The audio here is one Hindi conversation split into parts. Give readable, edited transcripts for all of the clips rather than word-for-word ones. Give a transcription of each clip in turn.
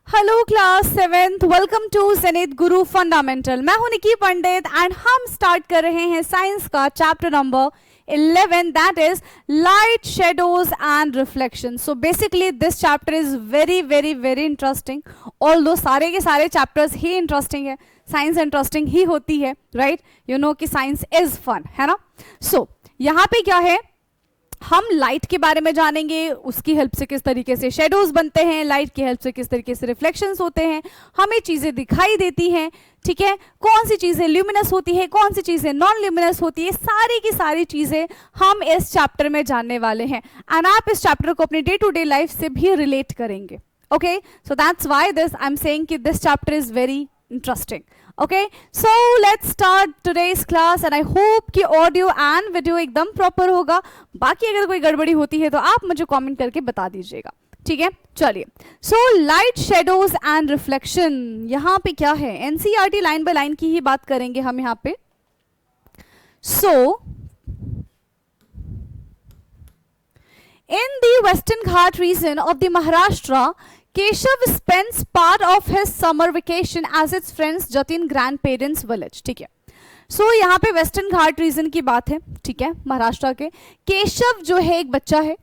Hello class 7th, welcome to Zenith Guru Fundamental. मैं हूं निकी पंडित एंड हम स्टार्ट कर रहे हैं साइंस का chapter number 11, that is light, shadows and reflection. So basically this chapter is very very very interesting. Although सारे के सारे चैप्टर्स ही इंटरेस्टिंग है, साइंस इंटरेस्टिंग ही होती है, राइट? यू नो कि साइंस इज फन, है ना? सो यहाँ पे क्या है, हम लाइट के बारे में जानेंगे, उसकी हेल्प से किस तरीके से शेडोज बनते हैं, लाइट की हेल्प से किस तरीके से रिफ्लेक्शंस होते हैं, हमें चीजें दिखाई देती हैं, ठीक है? कौन सी चीजें ल्यूमिनस होती है, कौन सी चीजें नॉन ल्यूमिनस होती है, सारी की सारी चीजें हम इस चैप्टर में जानने वाले हैं। एंड आप इस चैप्टर को अपनी डे टू डे लाइफ से भी रिलेट करेंगे। Okay, so that's why this I am saying कि this chapter is very interesting. Okay, so let's start today's class and I hope कि ऑडियो एंड वीडियो एकदम प्रॉपर होगा। बाकी अगर कोई गड़बड़ी होती है तो आप मुझे कमेंट करके बता दीजिएगा, ठीक है? चलिए, so light, shadows and reflection, यहाँ पे क्या है, एनसीईआरटी लाइन बाय लाइन की ही बात करेंगे हम यहाँ पे। सो in the Western Ghat region of the Maharashtra, Keshav spends part of his summer vacation as its friends Jatin grandparents village। ठीक है, सो यहाँ पे वेस्टर्न घाट रीजन की बात है, ठीक है? महाराष्ट्र के केशव जो है एक बच्चा है,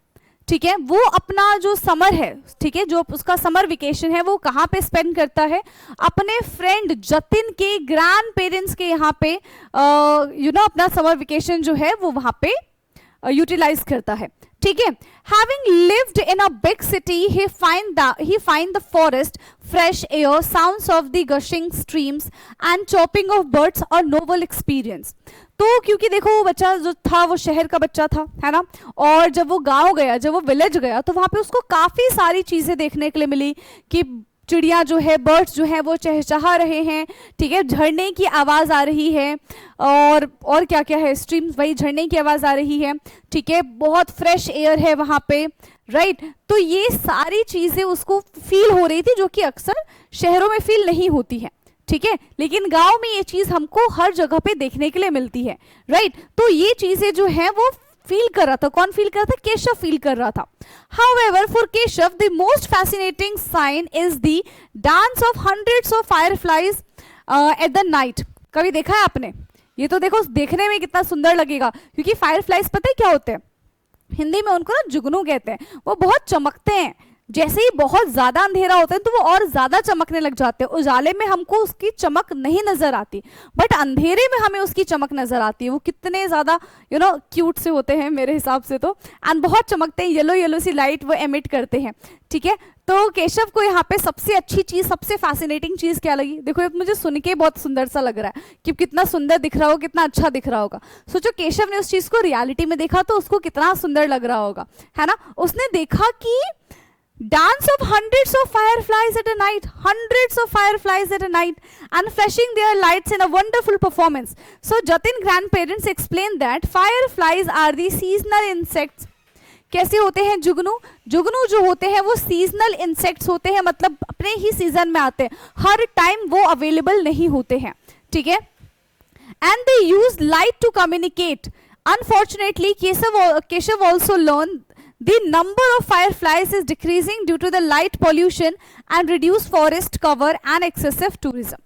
ठीक है? वो अपना जो समर है, ठीक है, जो उसका समर वेकेशन है वो कहाँ पे स्पेंड करता है? अपने फ्रेंड जतिन के ग्रैंड पेरेंट्स के यहाँ पे यू नो अपना समर वेकेशन जो है वो वहाँ पे यूटिलाइज करता है, ठीक है? Having lived in a big city, he find the forest, fresh air, sounds of the gushing streams and chopping of birds a novel experience। तो क्योंकि देखो वो बच्चा जो था वो शहर का बच्चा था, है ना? और जब वो गांव गया, जब वो विलेज गया, तो वहां पे उसको काफी सारी चीजें देखने के लिए मिली कि चिड़िया जो है, बर्ड्स जो है वो चहचहा रहे हैं, ठीक है? झरने की आवाज आ रही है और क्या क्या है, स्ट्रीम्स, वही झरने की आवाज आ रही है, ठीक है? बहुत फ्रेश एयर है वहां पे, राइट? तो ये सारी चीजें उसको फील हो रही थी जो कि अक्सर शहरों में फील नहीं होती है, ठीक है? लेकिन गांव में ये चीज हमको हर जगह पे देखने के लिए मिलती है, राइट? तो ये चीजें जो है वो फील कर रहा था, कौन फील कर रहा था? केशव फील कर रहा था। However, for Keshav, the most fascinating sign is the dance of hundreds of fireflies at the night। कभी देखा है आपने? ये तो देखो देखने में कितना सुंदर लगेगा, क्योंकि फायरफ्लाइज पता है क्या होते हैं? हिंदी में उनको ना जुगनू कहते हैं। वो बहुत चमकते हैं, जैसे ही बहुत ज्यादा अंधेरा होता है तो वो और ज्यादा चमकने लग जाते हैं। उजाले में हमको उसकी चमक नहीं नजर आती, बट अंधेरे में हमें उसकी चमक नजर आती है। वो कितने ज्यादा यू नो क्यूट से होते हैं मेरे हिसाब से तो, एंड बहुत चमकते हैं, येलो येलो सी लाइट वो एमिट करते हैं, ठीक है? तो केशव को यहाँ पे सबसे अच्छी चीज, सबसे फैसिनेटिंग चीज क्या लगी? देखो ये मुझे सुन के बहुत सुंदर सा लग रहा है कि कितना सुंदर दिख रहा होगा, कितना अच्छा दिख रहा होगा। सोचो केशव ने उस चीज को रियलिटी में देखा तो उसको कितना सुंदर लग रहा होगा, है ना? उसने देखा कि dance of hundreds of fireflies at a night, hundreds of fireflies at a night and flashing their lights in a wonderful performance। So Jatin grandparents explained that fireflies are the seasonal insects। कैसे होते हैं जुगनू? जुगनू जो होते हैं वो सीजनल इंसेक्ट्स होते हैं, मतलब अपने ही सीजन में आते हैं, हर टाइम वो अवेलेबल नहीं होते हैं, ठीक है? And they use light to communicate। Unfortunately, Keshav also learned the number of fireflies is decreasing due to the light pollution and reduced forest cover and excessive tourism।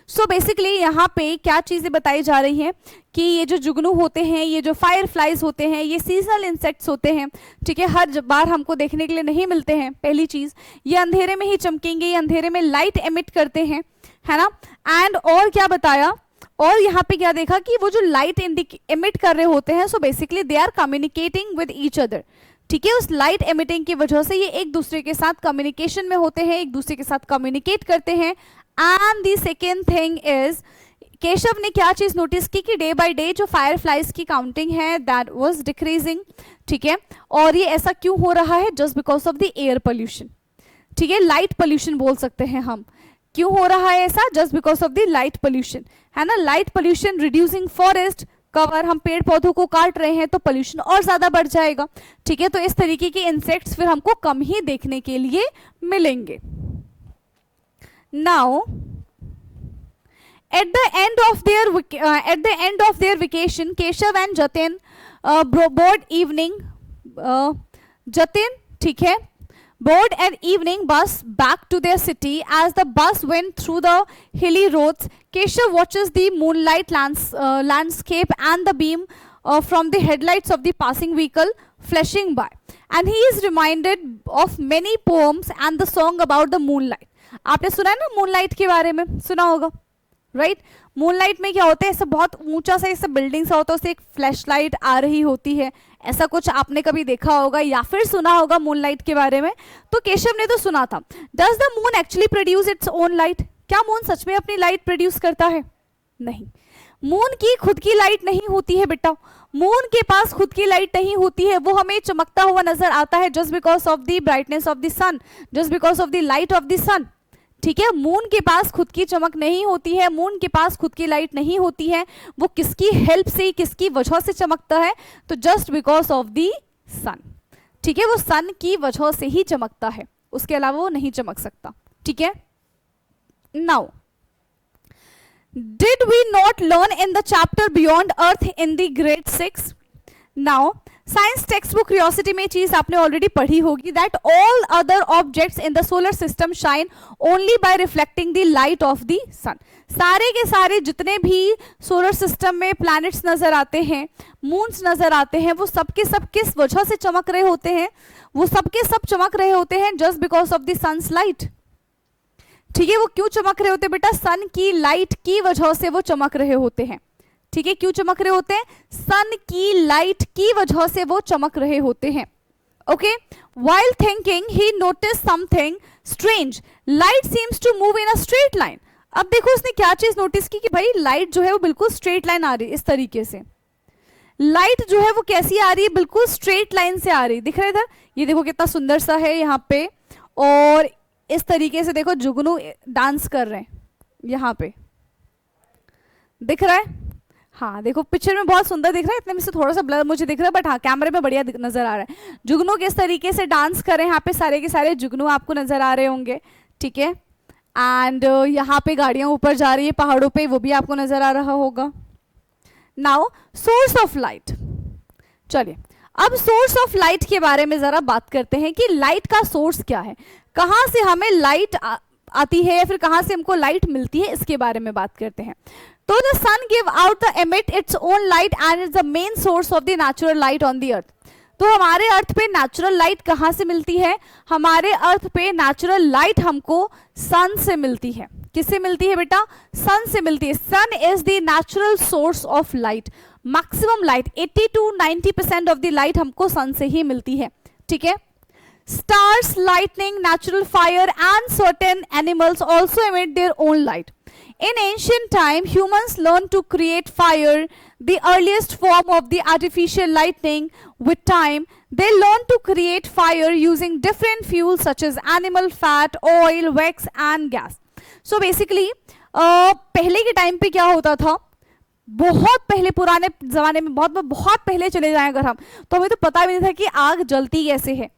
So basically यहाँ पे क्या चीजें बताई जा रही हैं कि ये जो जुगनू होते हैं, ये जो फायरफ्लाइज होते हैं, ये सीजनल इंसेक्ट्स होते हैं, ठीक है? हर बार हमको देखने के लिए नहीं मिलते हैं। पहली चीज, ये अंधेरे में ही चमकेंगे, ये अंधेरे में लाइट एमिट करते हैं, है ना? एंड और क्या बताया, और यहाँ पे क्या देखा कि वो जो लाइट एमिट कर रहे होते हैं, so basically they are communicating with each other, ठीक है? उस लाइट एमिटिंग की वजह से ये एक दूसरे के साथ कम्युनिकेशन में होते हैं, एक दूसरे के साथ कम्युनिकेट करते हैं। And the second thing is, Keshav ने क्या चीज नोटिस की कि डे बाय डे जो फायरफ्लाइज की काउंटिंग है दैट वाज डिक्रीजिंग, ठीक है? और ये ऐसा क्यों हो रहा है? Just because of the air pollution, ठीक है? लाइट पोल्यूशन बोल सकते हैं हम। क्यों हो रहा है ऐसा? Just because of the light pollution, है ना? Light pollution, reducing forest cover, हम पेड़ पौधों को काट रहे हैं तो पोल्यूशन और ज्यादा बढ़ जाएगा, ठीक है? तो इस तरीके के इंसेक्ट्स फिर हमको कम ही देखने के लिए मिलेंगे। Now at the end of their vacation, Keshav and Jatin board evening, Jatin, ठीक है, board an evening bus back to their city. As the bus went through the hilly roads, Keshav watches the moonlight landscape and the beam from the headlights of the passing vehicle flashing by, and he is reminded of many poems and the song about the moonlight. आपने सुना है ना मूनलाइट के बारे में, सुना होगा, राइट? मूनलाइट में क्या होता है, ऐसा बहुत ऊंचा सा ऐसा बिल्डिंग सा होता है, उससे एक फ्लैश लाइट आ रही होती है, ऐसा कुछ आपने कभी देखा होगा या फिर सुना होगा मूनलाइट के बारे में. तो केशव ने तो सुना था. Does the moon actually produce it's own light? क्या मून सच में अपनी लाइट प्रोड्यूस करता है? नहीं, मून की खुद की लाइट नहीं होती है बेटा. मून के पास खुद की लाइट नहीं होती है, वो हमें चमकता हुआ नजर आता है just because of the brightness of the sun, just because of the light of the sun. ठीक है, मून के पास खुद की चमक नहीं होती है, मून के पास खुद की लाइट नहीं होती है. वो किसकी हेल्प से, किसकी वजह से चमकता है? तो just because of the sun. ठीक है, वो सन की वजह से ही चमकता है, उसके अलावा वो नहीं चमक सकता. ठीक है, now did we not learn in the chapter beyond earth in the grade 6? now science text book Curiosity में चीज आपने ऑलरेडी पढ़ी होगी, that all other objects in the solar system shine only by reflecting the light of the sun. सारे के सारे जितने भी सोलर सिस्टम में प्लैनेट्स नजर आते हैं, मून्स नजर आते हैं, वो सब के सब किस वजह से चमक रहे होते हैं? वो सब के सब चमक रहे होते हैं just because of the sun's light. ठीक है, वो क्यों चमक रहे होते हैं बेटा? सन की लाइट की वजह से वो चमक रहे होते हैं. ठीक है, क्यों चमक रहे होते हैं? सन की लाइट की वजह से वो चमक रहे होते हैं. Okay, while thinking he notice something strange, light seems to move in a straight line. अब देखो उसने क्या चीज नोटिस की कि भाई लाइट जो है वो बिल्कुल स्ट्रेट लाइन आ रही है. इस तरीके से लाइट जो है वो कैसी आ रही है? बिल्कुल स्ट्रेट लाइन से आ रही है. दिख रहा है इधर, ये देखो कितना सुंदर सा है यहाँ पे, और इस तरीके से देखो जुगनू डांस कर रहे हैं यहाँ पे, दिख रहा है? हाँ देखो पिक्चर में बहुत सुंदर दिख रहा है, इतने में से थोड़ा सा ब्लर मुझे दिख रहा है, बट हाँ कैमरे में बढ़िया नजर आ रहा है. जुगनू किस तरीके से डांस कर रहे हैं यहाँ पे, सारे के सारे जुगनू आपको नजर आ रहे होंगे. ठीक है, एंड यहाँ पे गाड़ियां ऊपर जा रही है पहाड़ों पे, वो भी आपको नजर आ रहा होगा. Now source of light. चलिए अब सोर्स ऑफ लाइट के बारे में जरा बात करते हैं कि लाइट का सोर्स क्या है, कहाँ से हमें लाइट आती है या फिर कहाँ से हमको लाइट मिलती है, इसके बारे में बात करते हैं. तो the sun give out the emit its own light and is the main source of the natural light on the earth. तो हमारे अर्थ पे नेचुरल लाइट कहाँ से मिलती है? हमारे अर्थ पे नेचुरल लाइट हमको सन से मिलती है. किससे मिलती है बेटा? सन से मिलती है. Sun is the natural source of light. Maximum light 80 to 90% of the light हमको सन से ही मिलती है. ठीक है, stars, lightning, natural fire and certain animals also emit their own light. In ancient time, humans learned to create fire, the earliest form of the artificial lightning. With time, they learned to create fire using different fuels such as animal fat, oil, wax and gas. So basically, पहले के टाइम पे क्या होता था, बहुत पहले पुराने जमाने में, बहुत पहले चले जाएं अगर हम, तो हमें तो पता भी नहीं था कि आग जलती कैसे है.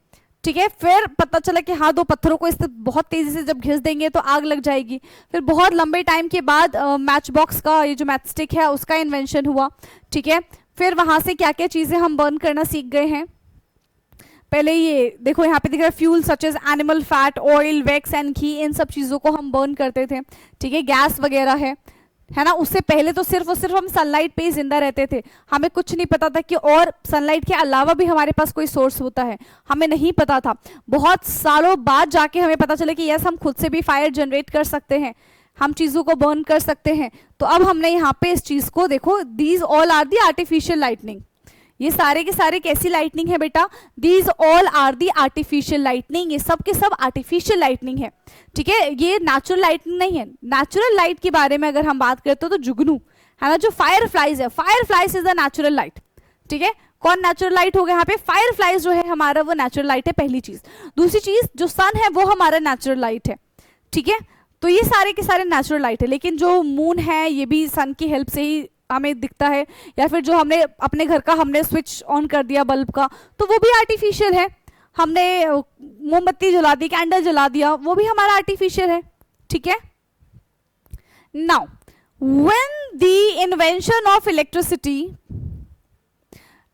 ठीक है, फिर पता चला कि हाँ दो पत्थरों को इस बहुत तेजी से जब घिस देंगे तो आग लग जाएगी. फिर बहुत लंबे टाइम के बाद मैच बॉक्स का, ये जो मैच स्टिक है उसका इन्वेंशन हुआ. ठीक है, फिर वहां से क्या क्या चीजें हम बर्न करना सीख गए हैं. पहले ये देखो यहाँ पे दिख रहा है fuel such as animal fat, oil, wax and ghee, इन सब चीजों को हम बर्न करते थे. ठीक है, गैस वगैरह है ना. उससे पहले तो सिर्फ और सिर्फ हम सनलाइट पे ही जिंदा रहते थे. हमें कुछ नहीं पता था कि और सनलाइट के अलावा भी हमारे पास कोई सोर्स होता है, हमें नहीं पता था. बहुत सालों बाद जाके हमें पता चला कि यस हम खुद से भी फायर जनरेट कर सकते हैं, हम चीजों को बर्न कर सकते हैं. तो अब हमने यहाँ पे इस चीज को देखो, these all are the artificial lightning. ये सारे के सारे कैसी लाइटनिंग है बेटा? These all are the artificial lightning. ये सब के सब आर्टिफिशियल लाइटनिंग है. ठीक है, ये नेचुरल लाइटनिंग नहीं है. नेचुरल लाइट के बारे में अगर हम बात करते हो तो जुगनू है ना, जो फायर फ्लाइज है, fire flies is the natural light. ठीक है, कौन नेचुरल लाइट हो गया यहाँ पे? फायर फ्लाइज जो है हमारा वो नेचुरल लाइट है, पहली चीज. दूसरी चीज जो सन है वो हमारा नेचुरल लाइट है. ठीक है, तो ये सारे के सारे नेचुरल लाइट है. लेकिन जो मून है ये भी सन की हेल्प से ही हमें दिखता है, या फिर जो हमने अपने घर का हमने स्विच ऑन कर दिया बल्ब का, तो वो भी आर्टिफिशियल है. हमने मोमबत्ती जला दी, कैंडल जला दिया, वो भी हमारा आर्टिफिशियल है. ठीक है, now when the invention of electricity,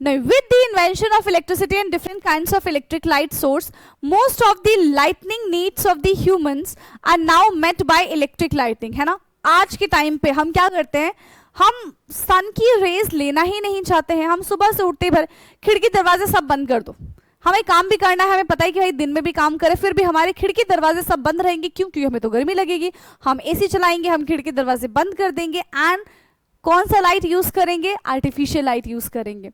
Now, with the invention of electricity and different kinds of electric light source, most of the lightning needs of the humans are now met by electric lighting, है ना. आज के टाइम पे हम क्या करते हैं, हम सन की रेज लेना ही नहीं चाहते हैं. हम सुबह से उठते भर खिड़की दरवाजे सब बंद कर दो. हमें काम भी करना है, हमें पता है कि भाई दिन में भी काम करें, फिर भी हमारे खिड़की दरवाजे सब बंद रहेंगे. क्यों? क्योंकि हमें तो गर्मी लगेगी. हम एसी चलाएंगे, हम खिड़की दरवाजे बंद कर देंगे एंड कौन सा लाइट यूज करेंगे? आर्टिफिशियल लाइट यूज करेंगे.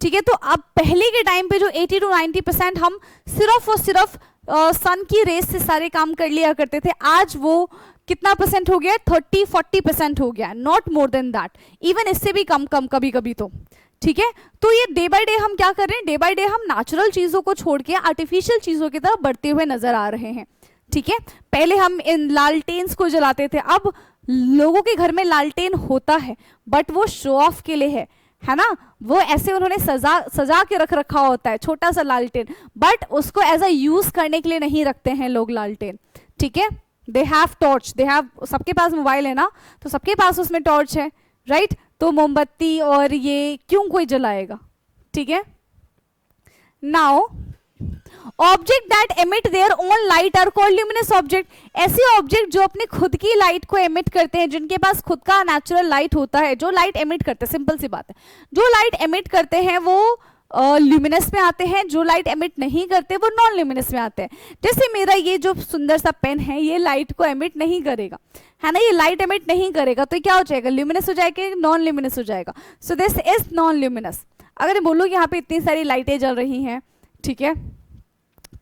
ठीक है. तो अब पहले के टाइम पे जो 80 to 90% हम सिर्फ और सिर्फ सन की रेस से सारे काम कर लिया करते थे, आज वो कितना परसेंट हो गया? 30-40% हो गया, not more than that, even इससे भी कम कभी कभी तो. ठीक है. तो ये डे बाय डे हम क्या कर रहे हैं? डे बाय डे हम नेचुरल चीजों को छोड़ के आर्टिफिशियल चीजों की तरफ बढ़ते हुए नजर आ रहे हैं. ठीक है. पहले हम इन लालटेन्स को जलाते थे, अब लोगों के घर में लालटेन होता है बट वो शो ऑफ के लिए है ना. वो ऐसे उन्होंने सजा के रखा होता है, छोटा सा लालटेन, बट उसको एज अ यूज करने के लिए नहीं रखते हैं लोग लालटेन. ठीक है. They have torch, they have, सबके पास मोबाइल है ना, तो सबके पास उसमें टॉर्च है, राइट. तो मोमबत्ती और ये क्यों कोई जलाएगा? ठीक है. Now object that emit their own light are called luminous object. ऐसे ऑब्जेक्ट जो अपनी खुद की लाइट को एमिट करते हैं, जिनके पास खुद का नेचुरल लाइट होता है, जो लाइट एमिट करते हैं, सिंपल सी बात है, जो लाइट एमिट करते हैं वो ल्यूमिनस में आते हैं, जो लाइट एमिट नहीं करते वो नॉन ल्यूमिनस में आते हैं. जैसे मेरा ये जो सुंदर सा पेन है, ये लाइट को एमिट नहीं करेगा, है ना, ये लाइट एमिट नहीं करेगा, तो क्या हो जाएगा? ल्यूमिनस हो जाएगा, नॉन ल्यूमिनस हो जाएगा. So this is non luminous. अगर मैं बोलूँ यहाँ पे इतनी सारी लाइटें जल रही हैं, ठीक है,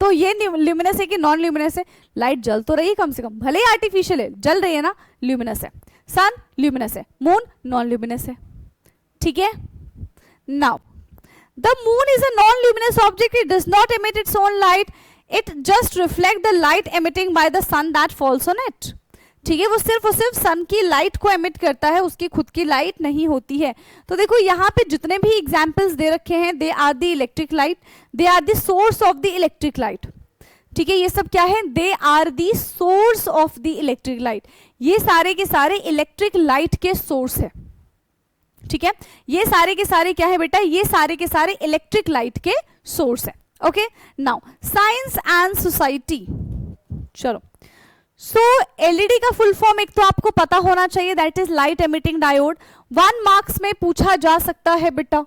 तो ये ल्यूमिनस है कि नॉन ल्यूमिनस है? लाइट जल तो रही है कम से कम, भले ही आर्टिफिशियल है, जल रही है ना, ल्यूमिनस है. सन ल्यूमिनस है, मून नॉन ल्यूमिनस है. ठीक है. Now the moon is a non-luminous object. It does not emit its own light. It just reflects the light emitting by the sun that falls on it. ठीक है. वो सिर्फ और सिर्फ सन की लाइट को एमिट करता है, उसकी खुद की लाइट नहीं होती है. तो देखो यहाँ पे जितने भी एग्जाम्पल्स दे रखे हैं, they are the electric light, they are the source of the electric light. ठीक है. ये सब क्या है? They are the source of the electric light. ये सारे के सारे इलेक्ट्रिक लाइट के सोर्स है. ठीक है. ये सारे के सारे क्या है बेटा? ये सारे के सारे इलेक्ट्रिक लाइट के सोर्स है. Okay. Now science and society. चलो. सो एलईडी का फुल फॉर्म एक तो आपको पता होना चाहिए, that is light emitting diode. 1 marks में पूछा जा सकता है बेटा.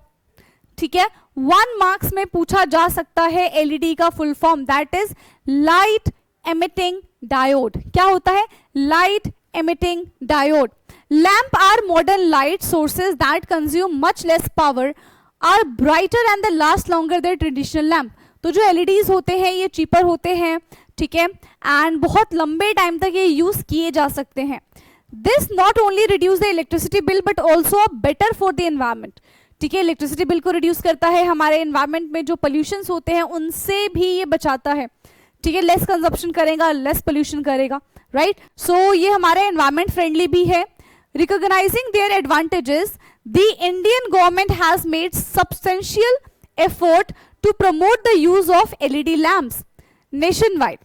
ठीक है. 1 मार्क्स में पूछा जा सकता है एलईडी का full form, that is light emitting diode. क्या होता है? Light emitting diode. Lamp are modern light sources that consume much less power, are brighter and they last longer than traditional lamp. तो जो LEDs होते हैं ये cheaper होते हैं. ठीक है. and बहुत लंबे टाइम तक ये यूज किए जा सकते हैं. This not only reduce the electricity bill but also better for the environment. ठीक है. इलेक्ट्रिसिटी बिल को रिड्यूस करता है, हमारे एनवायरमेंट में जो पोल्यूशंस होते हैं उनसे भी ये बचाता है. ठीक है. लेस कंजप्शन करेगा, लेस पोल्यूशन करेगा, राइट. सो ये हमारे एनवायरमेंट फ्रेंडली भी है. Recognizing their advantages, the Indian government has made substantial effort to promote the use of LED lamps nationwide.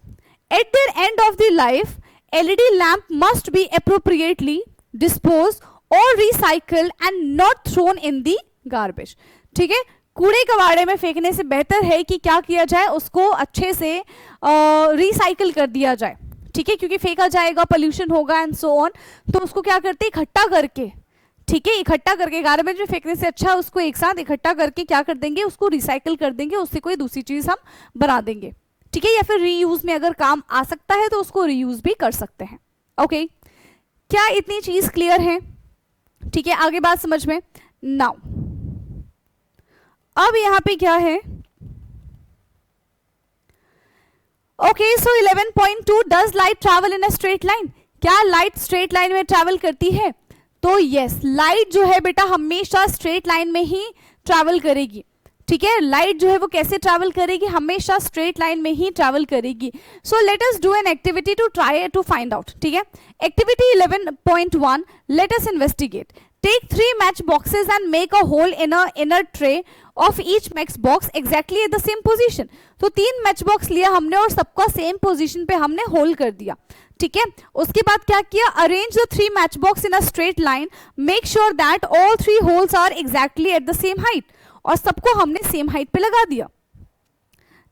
At their end of the life, LED lamp must be appropriately disposed or recycled and not thrown in the garbage. ठीक है. कूड़े कबाड़े में फेंकने से बेहतर है कि क्या किया जाए, उसको अच्छे से रिसाइकल कर दिया जाए. ठीक है. क्योंकि फेंका जाएगा, पोल्यूशन होगा एंड सो ऑन, तो उसको क्या करते हैं? इकट्ठा करके. ठीक है. इकट्ठा करके, गार्बेज में फेंकने से अच्छा उसको एक साथ इकट्ठा करके क्या कर देंगे? उसको रिसाइकल कर देंगे, उससे कोई दूसरी चीज हम बना देंगे. ठीक है. या फिर रीयूज में अगर काम आ सकता है तो उसको रीयूज भी कर सकते हैं. ओके. क्या इतनी चीज क्लियर है? ठीक है. आगे बात समझ में. नाउ अब यहां पे क्या है? Okay. So 11.2 does light travel in a straight line. क्या लाइट स्ट्रेट लाइन में ट्रैवल करती है? तो यस, लाइट जो है बेटा हमेशा स्ट्रेट लाइन में ही ट्रैवल करेगी. ठीक है. लाइट जो है वो कैसे ट्रैवल करेगी? हमेशा स्ट्रेट लाइन में ही ट्रैवल करेगी. So let us do an activity to try to find out. ठीक है. Activity 11.1, let us investigate. Take 3 match boxes and make a hole in a inner tray of each match box exactly at the same position. तो 3 मैच बॉक्स लिया हमने और सबका सेम पोजीशन पे हमने होल कर दिया. ठीक है. उसके बाद क्या किया? Arrange the 3 match box in a straight line. Make sure that all 3 holes are exactly at the same height. और सबको हमने सेम हाइट पे लगा दिया,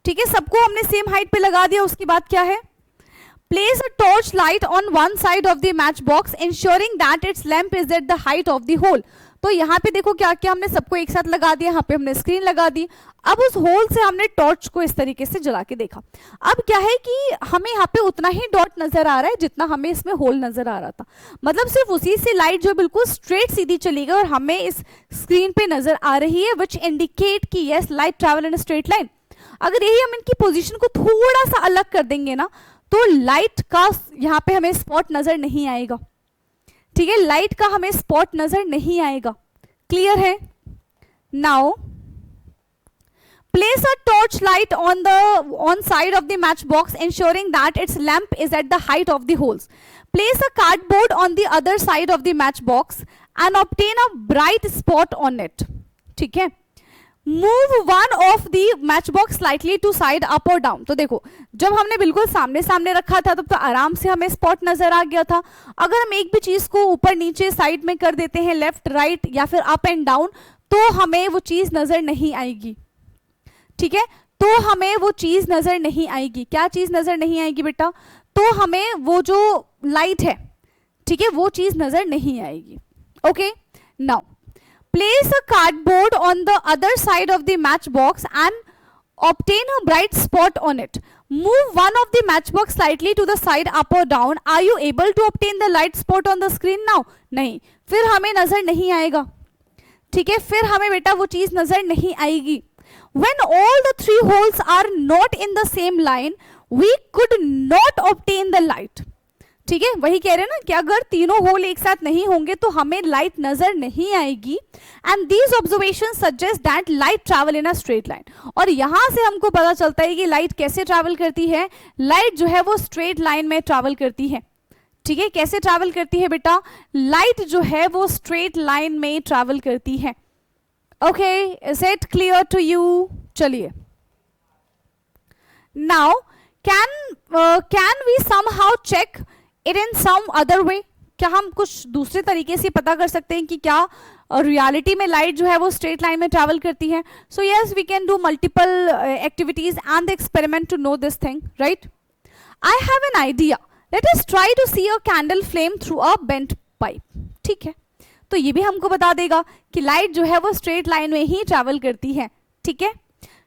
ठीक है, सबको हमने सेम हाइट पे लगा दिया। उसके बाद क्या है, place a torch light on one side of the matchbox ensuring that its lamp is at the height of the hole। तो यहाँ पे देखो क्या क्या हमने सबको एक साथ लगा दिया, यहाँ पे हमने स्क्रीन लगा दी। अब उस होल से हमने टॉर्च को इस तरीके से जला के देखा। अब क्या है कि हमें यहाँ पे उतना ही डॉट नजर आ रहा है जितना हमें इसमें होल नजर आ रहा था, मतलब सिर्फ उसी से लाइट जो बिल्कुल स्ट्रेट सीधी चली गई और हमें इस स्क्रीन पे नजर आ रही है, विच इंडिकेट कि yes light travel in straight line. अगर यही हम इनकी पोजिशन को थोड़ा सा अलग कर देंगे ना, तो लाइट का यहाँ पे हमें स्पॉट नजर नहीं आएगा, ठीक है, लाइट का हमें स्पॉट नजर नहीं आएगा। क्लियर है? Now place a torch light on side of the matchbox ensuring that its lamp is at the height of the holes। place a cardboard on the other side of the matchbox and obtain a bright spot on it। ठीक है, move one of the matchbox slightly to side up or down। तो देखो जब हमने बिल्कुल सामने सामने रखा था तब तो आराम से हमें स्पॉट नजर आ गया था। अगर हम एक भी चीज को ऊपर नीचे साइड में कर देते हैं, लेफ्ट राइट या फिर अप एंड डाउन, तो हमें वो चीज नजर नहीं आएगी, ठीक है, तो हमें वो चीज नजर नहीं आएगी। क्या चीज नजर नहीं आएगी बेटा? तो हमें वो जो लाइट है, ठीक है, वो चीज नजर नहीं आएगी। Okay, now place a cardboard on the other side of the matchbox and obtain a bright spot on it। move one of the matchbox slightly to the side up or down। are you able to obtain the light spot on the screen now? नहीं, फिर हमें नजर नहीं आएगा, ठीक है, फिर हमें बेटा वो चीज नजर नहीं आएगी। when all the three holes are not in the same line we could not obtain the light। ठीक है, वही कह रहे हैं ना कि अगर तीनों होल एक साथ नहीं होंगे तो हमें लाइट नजर नहीं आएगी। And these observation suggest that light travel in a straight line. और यहां से हमको पता चलता है कि लाइट कैसे ट्रैवल करती है। लाइट जो है वो स्ट्रेट लाइन में ट्रैवल करती है, ठीक है, कैसे ट्रैवल करती है बेटा? लाइट जो है वो स्ट्रेट लाइन में ट्रैवल करती है। Okay, is it clear to you? चलिए, now can we somehow check it in some other way. क्या हम कुछ दूसरे तरीके से पता कर सकते हैं कि क्या रियलिटी में लाइट जो है वो स्ट्रेट लाइन में ट्रैवल करती है? So yes, we can do multiple activities and experiment to know this thing, right? I have an idea, let us try to see a candle flame through a bent pipe. ठीक है, तो ये भी हमको बता देगा कि लाइट जो है वो स्ट्रेट लाइन में ही ट्रैवल करती है, ठीक है।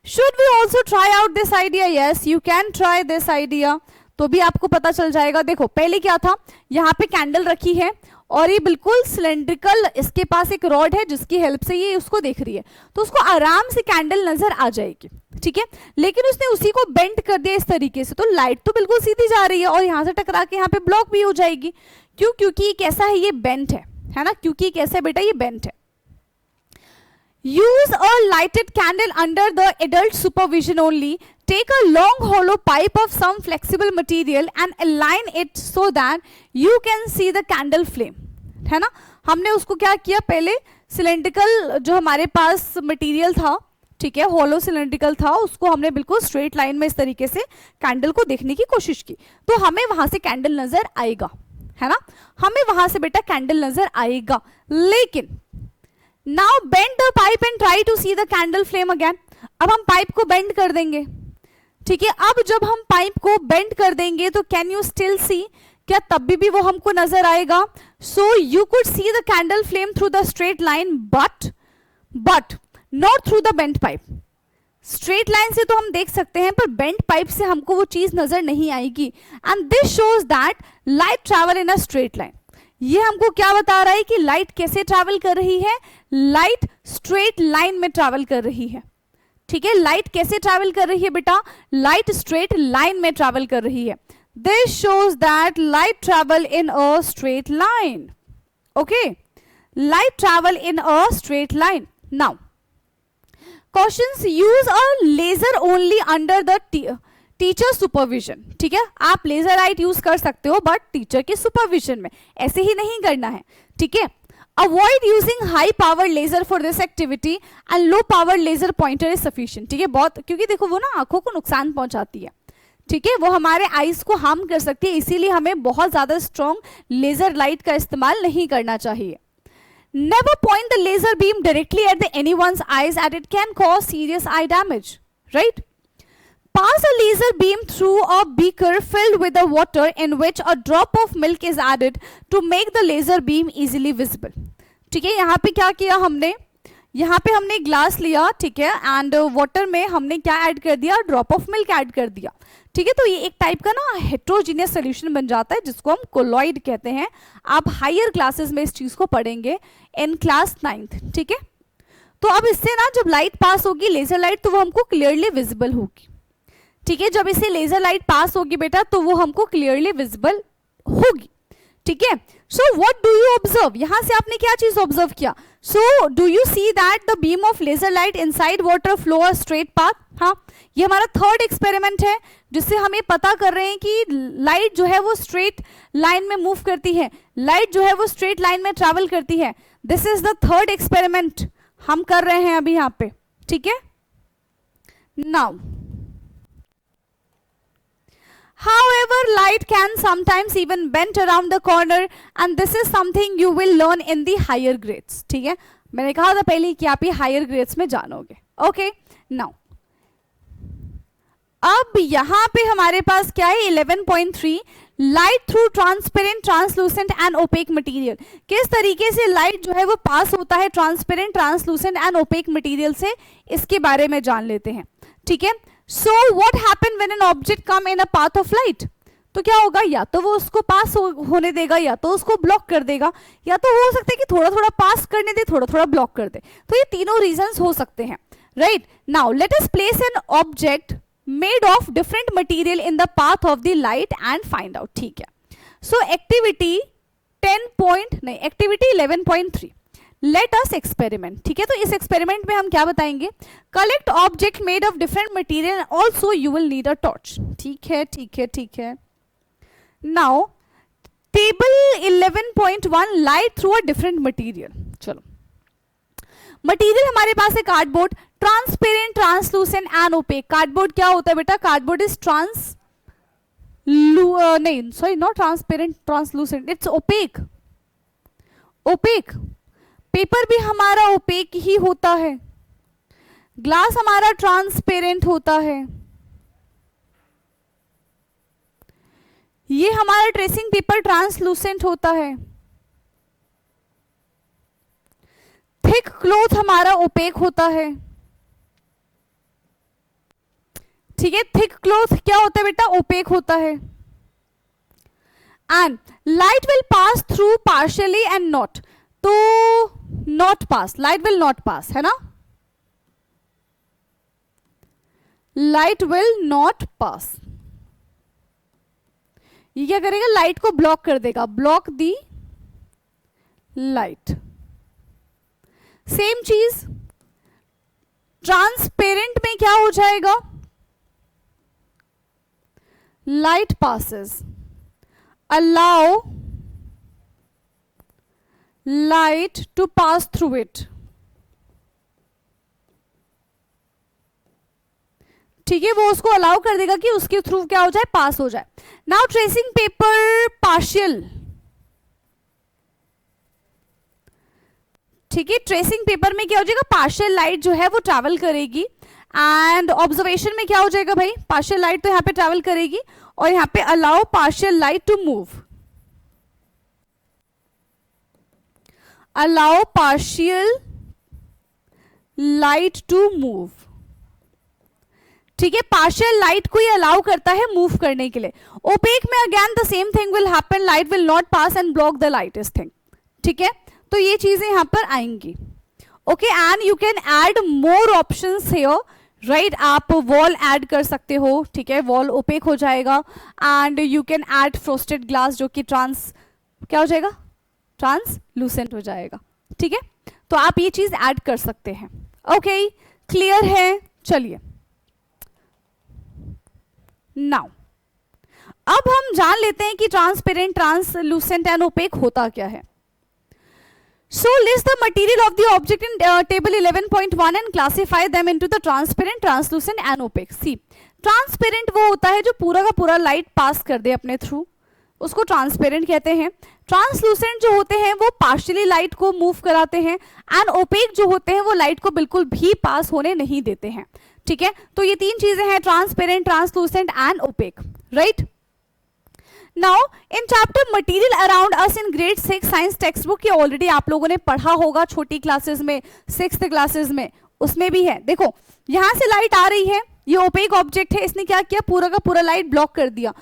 Should we also try out this idea? Yes, you can try this idea, तो भी आपको पता चल जाएगा। देखो पहले क्या था, यहाँ पे कैंडल रखी है और ये बिल्कुल सिलेंड्रिकल, इसके पास एक रॉड है जिसकी हेल्प से ये उसको देख रही है, तो उसको आराम से कैंडल नजर आ जाएगी, ठीक है। लेकिन उसने उसी को बेंड कर दिया इस तरीके से, तो लाइट तो बिल्कुल सीधी जा रही है और यहाँ से टकरा के यहाँ पे ब्लॉक भी हो जाएगी। क्यों? क्योंकि कैसा है, ये बेंट है ना, क्योंकि कैसा है बेटा, ये बेंट है। Use a lighted candle under the adult supervision only. Take a long hollow pipe of some flexible material and align it so that you can see the candle flame, है ना। हमने उसको क्या किया, पहले सिलेंड्रिकल जो हमारे पास मटेरियल था, ठीक है, हॉलो सिलेंड्रिकल था, उसको हमने बिल्कुल स्ट्रेट लाइन में इस तरीके से कैंडल को देखने की कोशिश की, तो हमें वहां से कैंडल नजर आएगा, है ना, हमें वहां से बेटा कैंडल नजर आएगा। लेकिन Now bend the pipe and try to see the candle flame again। अब हम पाइप को बेंड कर देंगे, ठीक है। अब जब हम पाइप को बेंड कर देंगे तो कैन यू स्टिल सी, क्या तब भी वो हमको नजर आएगा? So you could see the candle flame through the straight line but not through the bend pipe. Straight line से तो हम देख सकते हैं, पर बेंड पाइप से हमको वो चीज नजर नहीं आएगी। And this shows that light travel in a straight line. ये हमको क्या बता रहा है कि लाइट कैसे ट्रैवल कर रही है? लाइट स्ट्रेट लाइन में ट्रैवल कर रही है, ठीक है। लाइट कैसे ट्रैवल कर रही है बेटा? लाइट स्ट्रेट लाइन में ट्रैवल कर रही है। This shows that light travel in a straight line. Okay, light travel in a straight line. Now questions, use a laser only under the teacher supervision, ठीक है। आप लेजर लाइट यूज कर सकते हो बट टीचर के सुपरविजन में, ऐसे ही नहीं करना है, ठीक है। Avoid using high power laser for this activity and low power laser pointer is sufficient, ठीक है। बहुत, क्योंकि देखो वो ना आंखों को नुकसान पहुंचाती है, ठीक है, वो हमारे आईज को हार्म कर सकती है, इसीलिए हमें बहुत ज्यादा स्ट्रॉन्ग लेजर लाइट का इस्तेमाल नहीं करना चाहिए। Never point the laser beam directly at anyone's eyes as it can cause serious eye damage, right? Pass a laser beam through a beaker filled with the water in which a drop of milk is added to make the laser beam easily visible. ठीक है, यहाँ पे क्या किया हमने, यहाँ पे हमने ग्लास लिया, ठीक है, एंड वाटर में हमने क्या ऐड कर दिया, ड्रॉप ऑफ मिल्क ऐड कर दिया, ठीक है। तो ये एक टाइप का ना हेट्रोजीनियस सोल्यूशन बन जाता है जिसको हम कोलॉइड कहते हैं। आप हायर क्लासेस में इस चीज को पढ़ेंगे इन क्लास 9th, ठीक है। तो अब इससे ना जब लाइट पास होगी, लेजर लाइट, तो वो हमको क्लियरली विजिबल होगी, ठीक है। जब इससे लेजर लाइट पास होगी बेटा तो वो हमको क्लियरली विजिबल होगी, ठीक है। So what do you observe, यहां से आपने क्या चीज ऑब्जर्व किया, so do you see that the beam of laser light inside water flow a straight path. हाँ, ये हमारा थर्ड एक्सपेरिमेंट है जिससे हम ये पता कर रहे हैं कि लाइट जो है वो स्ट्रेट लाइन में मूव करती है, लाइट जो है वो स्ट्रेट लाइन में ट्रैवल करती है। This is the third experiment हम कर रहे हैं अभी यहाँ पे, ठीक है। Now however, light can sometimes even bend around the corner and this is something you will learn in the higher grades, ठीक है। मैंने कहा था पहले कि आप ये हायर ग्रेड्स में जानोगे, ओके। नाउ अब यहां पे हमारे पास क्या है, 11.3 light through transparent, translucent and opaque material. किस तरीके से लाइट जो है वो पास होता है transparent, translucent and opaque material से, इसके बारे में जान लेते हैं, ठीक है। So what happen when an object come in a path of light? तो क्या होगा, या तो वो उसको पास होने देगा, या तो उसको ब्लॉक कर देगा, या तो हो सकता है कि थोड़ा थोड़ा पास करने दे, थोड़ा थोड़ा ब्लॉक कर दे। तो ये तीनों रीजंस हो सकते हैं, right. Now let us place an object made of different material in the path of the light and find out, ठीक है। सो एक्टिविटी 11.3 लेट अस एक्सपेरिमेंट, ठीक है। तो इस एक्सपेरिमेंट में हम क्या बताएंगे, collect object made of different material, also you will need a torch, ठीक है, ठीक है, ठीक है। Now table 11.1 light through a different material. चलो, मटेरियल हमारे पास है cardboard, transparent, translucent and opaque. Cardboard क्या होता है बेटा, कार्डबोर्ड इज नहीं sorry not transparent, translucent, it's opaque, opaque. Paper भी हमारा ओपेक ही होता है, ग्लास हमारा ट्रांसपेरेंट होता है, ये हमारा ट्रेसिंग पेपर ट्रांसलूसेंट होता है, थिक क्लॉथ हमारा ओपेक होता है, ठीक है। थिक क्लॉथ क्या होता है बेटा, ओपेक होता है। And light will pass through partially and not, तो not pass, light will not pass, है ना, लाइट विल नॉट पास। ये क्या करेगा, लाइट को ब्लॉक कर देगा, ब्लॉक दी लाइट। सेम चीज ट्रांसपेरेंट में क्या हो जाएगा, light passes, allow light to pass through it, ठीक है। वो उसको अलाउ कर देगा कि उसके थ्रू क्या हो जाए, पास हो जाए। नाउ ट्रेसिंग पेपर पार्शियल, ठीक है। ट्रेसिंग पेपर में क्या हो जाएगा, पार्शियल लाइट जो है वो ट्रैवल करेगी, एंड ऑब्जर्वेशन में क्या हो जाएगा भाई, पार्शियल लाइट तो यहाँ पे ट्रैवल करेगी, और यहाँ पे allow partial light to move, allow partial light to move, ठीक है। पार्शियल लाइट को ये अलाउ करता है मूव करने के लिए। ओपेक में again the same thing will happen, light will not pass and block the lightest thing, ठीक है। तो ये चीजें यहां पर आएंगी, okay. And you can add more options here, right. आप वॉल ऐड कर सकते हो, ठीक है, वॉल ओपेक हो जाएगा, and you can add frosted glass जो कि क्या हो जाएगा, ट्रांसलूसेंट हो जाएगा, ठीक है। तो आप ये चीज ऐड कर सकते हैं, ओके, क्लियर है। चलिए नाउ अब हम जान लेते हैं कि ट्रांसपेरेंट, ट्रांसलूसेंट एंड ओपेक होता क्या है। So list the material of the object in table 11.1 and classify them into the transparent, translucent and opaque. See, transparent वो होता है जो पूरा का पूरा लाइट पास कर दे अपने थ्रू, उसको ट्रांसपेरेंट कहते हैं। ट्रांसलूसेंट जो होते हैं वो पार्शियली लाइट को मूव कराते हैं, एंड ओपेक जो होते हैं वो लाइट को बिल्कुल भी पास होने नहीं देते हैं। ठीक है, तो ये तीन चीजें हैं, transparent, translucent and opaque, right. Now in chapter material around us in grade 6 science text book, ये ऑलरेडी आप लोगों ने पढ़ा होगा छोटी क्लासेस में, 6th क्लासेस में, उसमें भी है। देखो यहां से लाइट आ रही है, ये ओपेक ऑब्जेक्ट है, इसने क्या किया, पूरा का पूरा लाइट ब्लॉक कर दिया।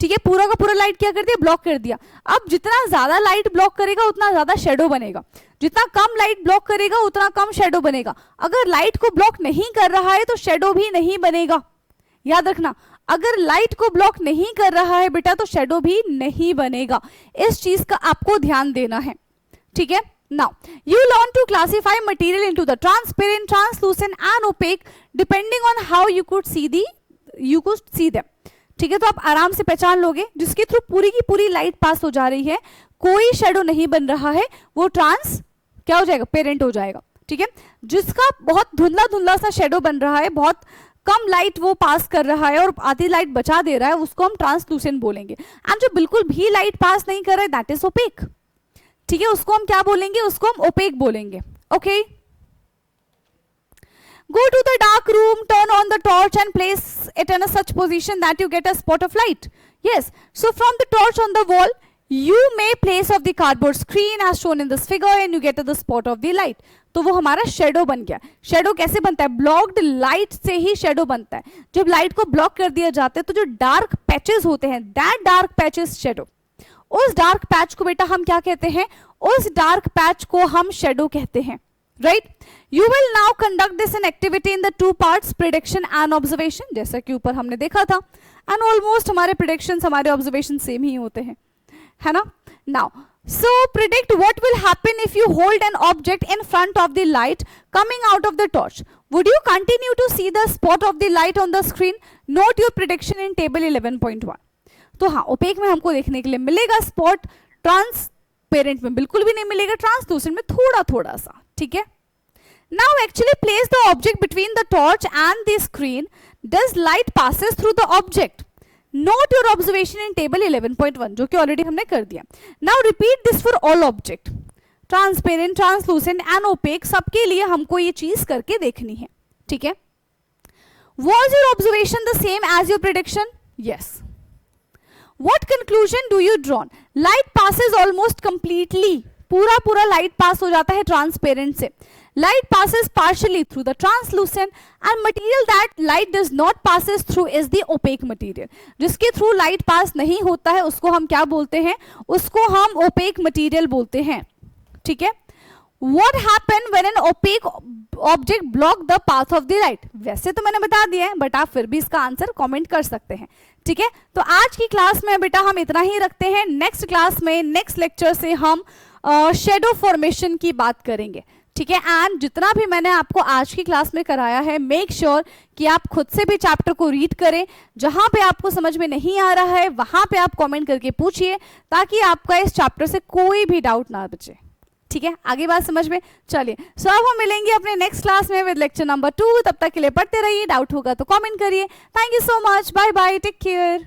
ठीक है, पूरा का पूरा लाइट क्या कर दिया, ब्लॉक कर दिया। अब जितना ज्यादा लाइट ब्लॉक करेगा उतना ज्यादा शेडो बनेगा, जितना कम लाइट ब्लॉक करेगा उतना कम शेडो बनेगा। अगर लाइट को ब्लॉक नहीं कर रहा है तो शेडो भी नहीं बनेगा, याद रखना। अगर लाइट को ब्लॉक नहीं कर रहा है बेटा तो शेडो भी नहीं बनेगा, इस चीज का आपको ध्यान देना है। ठीक है, now you learn to classify material into the transparent, translucent and opaque depending on how you could see them। ठीक है, तो आप आराम से पहचान लोगे, जिसके थ्रू पूरी की पूरी लाइट पास हो जा रही है, कोई शेडो नहीं बन रहा है, वो ट्रांस क्या हो जाएगा, पेरेंट हो जाएगा। ठीक है, जिसका बहुत धुंधला धुंधला सा शेडो बन रहा है, बहुत कम लाइट वो पास कर रहा है और आधी लाइट बचा दे रहा है, उसको हम ट्रांसलूसेंट बोलेंगे। एंड जो बिल्कुल भी लाइट पास नहीं कर रहा है, दैट इज ओपेक। ठीक है, उसको हम क्या बोलेंगे, उसको हम ओपेक बोलेंगे। Okay, go to the dark room, turn on the torch and place it in a such position that you get a spot of light। Yes, so from the torch on the wall you may place of the cardboard screen as shown in this figure and you get the spot of the light। तो वो हमारा शेडो बन गया। शेडो कैसे बनता है, ब्लॉक्ड लाइट से ही शेडो बनता है। जब लाइट को ब्लॉक कर दिया जाता है तो जो डार्क पैचेस होते हैं, दैट डार्क पैचेस शेडो। उस डार्क पैच को बेटा हम क्या कहते हैं, उस डार्क पैच को हम शेडो कहते हैं, right. You will now conduct this an activity in the 2 parts, prediction and observation, जैसा कि ऊपर हमने देखा था। एंड ऑलमोस्ट हमारे प्रिडिक्शन हमारे ऑब्जर्वेशन सेम ही होते हैं, है ना। Now so predict what will happen if you hold an object in front of the light coming out of the torch। would you continue to see the spot of the light on the screen? note your prediction in table 11.1। तो हाँ, ओपेक में हमको देखने के लिए मिलेगा स्पॉट, ट्रांसपेरेंट में बिल्कुल भी नहीं मिलेगा, ट्रांसलूसेंट में थोड़ा थोड़ा सा। ठीक है, now actually place the object between the torch and the screen, does light passes through the object? note your observation in table 11.1, जो कि ऑलरेडी हमने कर दिया। now repeat this for all object, transparent, translucent and opaque, सबके लिए हमको ये चीज करके देखनी है। ठीक है, was your observation the same as your prediction? yes। what conclusion do you draw? light passes almost completely, पूरा पूरा लाइट पास हो जाता है ट्रांसपेरेंट से। light passes partially through the translucent and material that light does not passes through is the opaque material। जिसके थ्रू लाइट पास नहीं होता है उसको हम क्या बोलते हैं, उसको हम opaque material बोलते हैं। ठीक है, what happen when an opaque object block the path of the light? वैसे तो मैंने बता दिया है, बट आप फिर भी इसका आंसर कमेंट कर सकते हैं। ठीक है, तो आज की क्लास में बेटा हम इतना ही रखते हैं। नेक्स्ट क्लास में, नेक्स्ट लेक्चर से हम शेडो फॉर्मेशन की बात करेंगे। ठीक है, एंड जितना भी मैंने आपको आज की क्लास में कराया है, मेक श्योर कि आप खुद से भी चैप्टर को रीड करें। जहां पे आपको समझ में नहीं आ रहा है वहां पे आप कमेंट करके पूछिए, ताकि आपका इस चैप्टर से कोई भी डाउट ना बचे। ठीक है, आगे बात समझ में। चलिए, सो अब हम मिलेंगे अपने नेक्स्ट क्लास में विद लेक्चर नंबर 2। तब तक के लिए पढ़ते रहिए, डाउट होगा तो कमेंट करिए। Thank you so much, bye bye, take care.